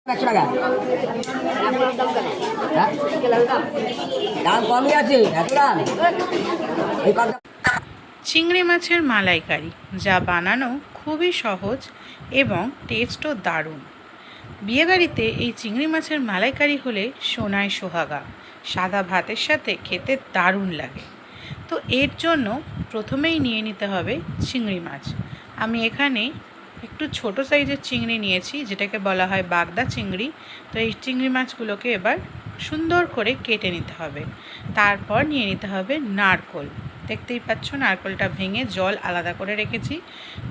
100 টাকা দাম কমই আছে এত দাম এই কথা। চিংড়ি মাছের মালাইকারি যা বানানো খুবই সহজ এবং টেস্টও দারুণ। বিয়েবাড়িতে এই চিংড়ি মাছের মালাইকারি হলে সোনায় সোহাগা, সাদা ভাতের সাথে খেতে দারুণ লাগে। তো এর জন্য প্রথমেই নিয়ে নিতে হবে চিংড়ি মাছ। আমি এখানে একটু ছোট সাইজের চিংড়ি নিয়েছি, যেটাকে বলা হয় বাগদা চিংড়ি। তো এই চিংড়ি মাছগুলোকে এবার সুন্দর করে কেটে নিতে হবে। তারপর নিয়ে নিতে হবে নারকোল। দেখতেই পাচ্ছ নারকোলটা ভেঙে জল আলাদা করে রেখেছি।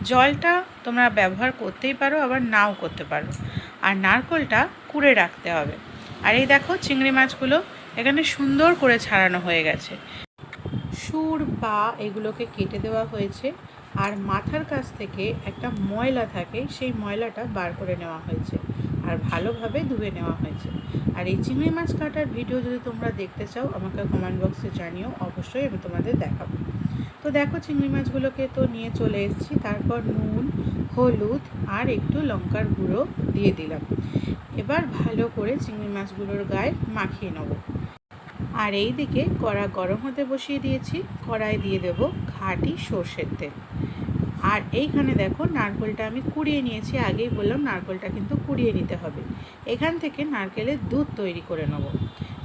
জলটা তোমরা ব্যবহার করতেই পারো, আবার নাও করতে পারো। আর নারকোলটা কুড়ে রাখতে হবে। আর এই দেখো চিংড়ি মাছগুলো এখানে সুন্দর করে ছাড়ানো হয়ে গেছে। সুর পা এগুলোকে কেটে দেওয়া হয়েছে। আর মাথার কাছ থেকে একটা ময়লা থাকে, সেই ময়লাটা বার করে নেওয়া হয়েছে আর ভালোভাবে ধুয়ে নেওয়া হয়েছে। আর এই চিংড়ি মাছ কাটার ভিডিও যদি তোমরা দেখতে চাও আমাকে কমেন্ট বক্সে জানিও, অবশ্যই আমি তোমাদের দেখাবো। তো দেখো চিংড়ি মাছগুলোকে তো নিয়ে চলে এসেছি। তারপর নুন, হলুদ আর একটু লঙ্কার গুঁড়ো দিয়ে দিলাম। এবার ভালো করে চিংড়ি মাছগুলোর গায়ে মাখিয়ে নেব। আর এই দিকে কড়া গরম হতে বসিয়ে দিয়েছি। কড়াই দিয়ে দেব খাঁটি সর্ষের তেল। আর এইখানে দেখো নারকেলটা আমি কুড়িয়ে নিয়েছি। আগেই বললাম নারকেলটা কিন্তু কুড়িয়ে নিতে হবে। এখান থেকে নারকেলের দুধ তৈরি করে নেব।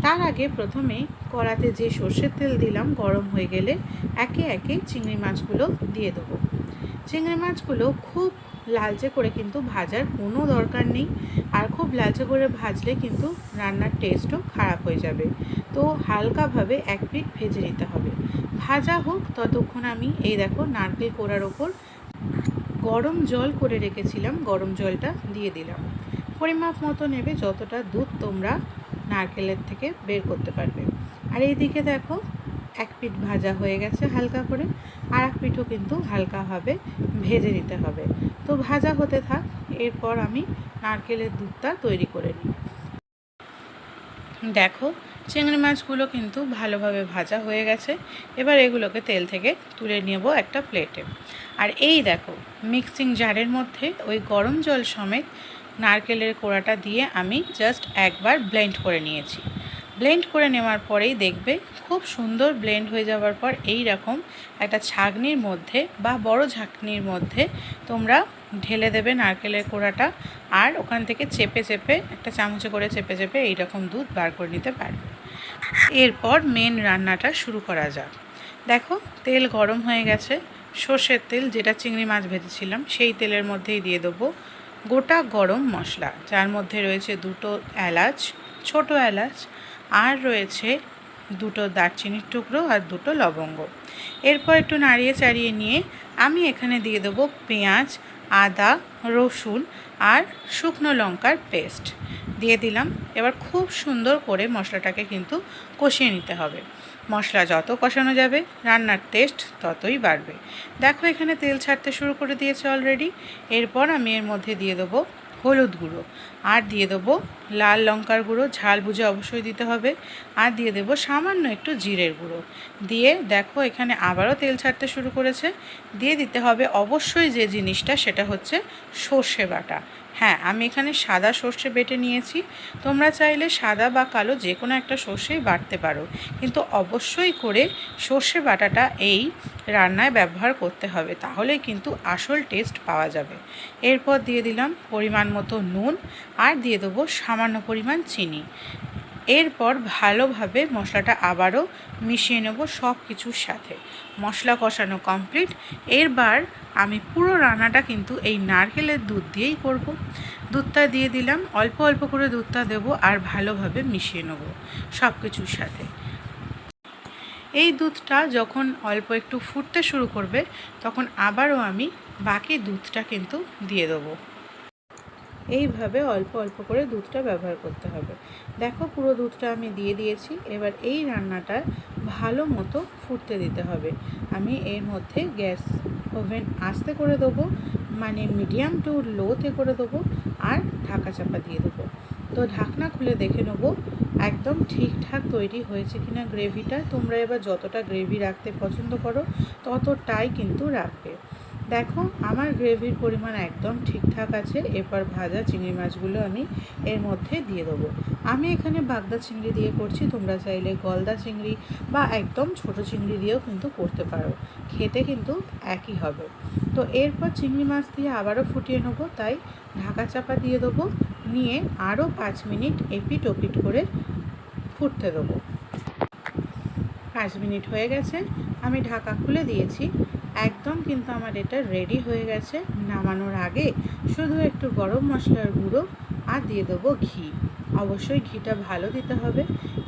তার আগে প্রথমে কড়াতে যে সর্ষের তেল দিলাম গরম হয়ে গেলে একে একে চিংড়ি মাছগুলো দিয়ে দেবো। চিংড়ি মাছগুলো খুব লালচে করে কিন্তু ভাজার কোনো দরকার নেই। আর খুব লালচে করে ভাজলে কিন্তু রান্নার টেস্টও খারাপ হয়ে যাবে। তো হালকাভাবে এক পিঠ ভেজে নিতে হবে। ভাজা হোক ততক্ষণ আমি এই দেখো নারকেল কোড়ার ওপর গরম জল করে রেখেছিলাম, গরম জলটা দিয়ে দিলাম। পরিমাপ মতো নেবে, যতটা দুধ তোমরা নারকেলের থেকে বের করতে পারবে। আর এইদিকে দেখো এক পিঠ ভাজা হয়ে গেছে হালকা করে, আর এক পিঠও কিন্তু হালকাভাবে ভেজে নিতে হবে। তো ভাজা হতে থাক, এরপর আমি নারকেলের দুধটা তৈরি করে নিই। দেখো চিংড়ি মাছগুলো কিন্তু ভালোভাবে ভাজা হয়ে গেছে। এবার এগুলোকে তেল থেকে তুলে নেব একটা প্লেটে। আর এই দেখো মিক্সিং জারের মধ্যে ওই গরম জল সমেত নারকেলের কোড়াটা দিয়ে আমি জাস্ট একবার ব্লেন্ড করে নিয়েছি। ব্লেন্ড করে নেওয়ার পরেই দেখবে খুব সুন্দর ব্লেন্ড হয়ে যাওয়ার পর এই রকম একটা ছাঁকনির মধ্যে বা বড় ঝাঁকনির মধ্যে তোমরা ঢেলে দেবে নারকেলের কোড়াটা। আর ওখান থেকে চেপে চেপে একটা চামচে করে চেপে চেপে এইরকম দুধ বার করে নিতে পারবে। এরপর মেন রান্নাটা শুরু করা যাক। দেখো তেল গরম হয়ে গেছে। সর্ষের তেল, যেটা চিংড়ি মাছ ভেজেছিলাম সেই তেলের মধ্যেই দিয়ে দেবো গোটা গরম মশলা, যার মধ্যে রয়েছে 2টো এলাচ, ছোট এলাচ, আর রয়েছে 2টো দারচিনির টুকরো আর 2টো লবঙ্গ। এরপর একটু নাড়িয়ে চাড়িয়ে নিয়ে আমি এখানে দিয়ে দেবো পেঁয়াজ, আদা, রসুন আর শুকনো লঙ্কার পেস্ট দিয়ে দিলাম। এবার খুব সুন্দর করে মশলাটাকে কিন্তু কষিয়ে নিতে হবে। মশলা যত কষানো যাবে রান্নার টেস্ট ততই বাড়বে। দেখো এখানে তেল ছাড়তে শুরু করে দিয়েছে অলরেডি। এরপর আমি এর মধ্যে দিয়ে দেবো হলুদ গুঁড়ো, আর দিয়ে দেবো লাল লঙ্কার গুঁড়ো, ঝাল বুঝে অবশ্যই দিতে হবে। আর দিয়ে দেবো সামান্য একটু জিরের গুঁড়ো। দিয়ে দেখো এখানে আবারও তেল ছাড়তে শুরু করেছে। দিয়ে দিতে হবে অবশ্যই যে জিনিসটা, সেটা হচ্ছে সর্ষে বাটা। হ্যাঁ, আমি এখানে সাদা সর্ষে বেটে নিয়েছি। তোমরা চাইলে সাদা বা কালো যে কোনো একটা সর্ষেই বাটতে পারো, কিন্তু অবশ্যই করে সর্ষে বাটাটা এই রান্নায় ব্যবহার করতে হবে, তাহলেই কিন্তু আসল টেস্ট পাওয়া যাবে। এরপর দিয়ে দিলাম পরিমাণ মতো নুন, আর দিয়ে দেবো সামান্য পরিমাণ চিনি। এরপর ভালোভাবে মশলাটা আবারও মিশিয়ে নেব সব কিছুর সাথে। মশলা কষানো কমপ্লিট। এরবার আমি পুরো রান্নাটা কিন্তু এই নারকেলের দুধ দিয়েই করব। দুধটা দিয়ে দিলাম, অল্প অল্প করে দুধটা দেব আর ভালোভাবে মিশিয়ে নেব সব কিছুর সাথে। এই দুধটা যখন অল্প একটু ফুটতে শুরু করবে তখন আবারও আমি বাকি দুধটা কিন্তু দিয়ে দেবো। এইভাবে অল্প অল্প করে দুধটা ব্যবহার করতে হবে। দেখো পুরো দুধটা আমি দিয়ে দিয়েছি। এবার এই রান্নাটা ভালো মতো ফুটতে দিতে হবে। আমি এর মধ্যে গ্যাস ওভেন আস্তে করে দেবো, মানে মিডিয়াম টু লোতে করে দেবো, আর ঢাকা চাপা দিয়ে দেবো। তো ঢাকনা খুলে দেখে নেবো একদম ঠিকঠাক তৈরি হয়েছে কিনা গ্রেভিটা। তোমরা এবার যতটা গ্রেভি রাখতে পছন্দ করো ততটাই কিন্তু রাখবে। দেখো আমার গ্রেভির পরিমাণ একদম ঠিকঠাক আছে। এরপর ভাজা চিংড়ি মাছগুলো আমি এর মধ্যে দিয়ে দেবো। আমি এখানে বাগদা চিংড়ি দিয়ে করছি, তোমরা চাইলে গলদা চিংড়ি বা একদম ছোট চিংড়ি দিয়েও কিন্তু করতে পারো, খেতে কিন্তু একই হবে। তো এরপর চিংড়ি মাছ দিয়ে আবারও ফুটিয়ে নেবো, তাই ঢাকা চাপা দিয়ে দেবো, নিয়ে আরও 5 মিনিট এপিট ওপিট করে ফুটতে দেবো। 5 মিনিট হয়ে গেছে, আমি ঢাকা খুলে দিয়েছি। একদম কিন্তু আমার এটা রেডি হয়ে গেছে। নামানোর আগে শুধু একটু গরম মশলার গুঁড়ো আর দিয়ে দেবো ঘি। অবশ্যই ঘিটা ভালো দিতে হবে।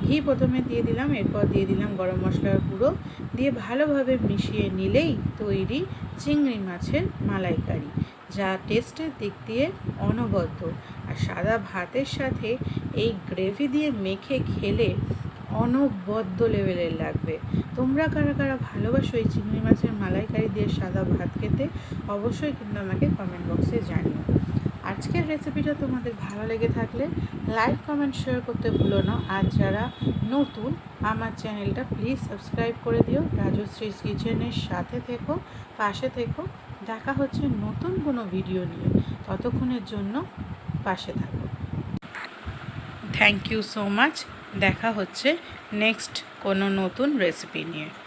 ঘি প্রথমে দিয়ে দিলাম, এরপর দিয়ে দিলাম গরম মশলার গুঁড়ো, দিয়ে ভালোভাবে মিশিয়ে নিলেই তৈরি চিংড়ি মাছের মালাইকারি, যা টেস্টের দিক দিয়ে অনবদ্য। আর সাদা ভাতের সাথে এই গ্রেভি দিয়ে মেখে খেলে অনবদ্য লেভেলের লাগবে। তোমরা কারা কারা ভালোবাসো এই চিংড়ি মাছের মালাইকারি দিয়ে সাদা ভাত খেতে, অবশ্যই কিন্তু আমাকে কমেন্ট বক্সে জানিও। আজকের রেসিপিটা তোমাদের ভালো লেগে থাকলে লাইক কমেন্ট শেয়ার করতে ভুলো না। আর যারা নতুন আমার চ্যানেলটা প্লিজ সাবস্ক্রাইব করে দিও। রাজশ্রীস কিচেনের সাথে থেকো, পাশে থেকো। দেখা হচ্ছে নতুন কোনো ভিডিও নিয়ে, ততক্ষণের জন্য পাশে থাকো। Thank you so much. দেখা হচ্ছে নেক্সট কোনো নতুন রেসিপি নিয়ে।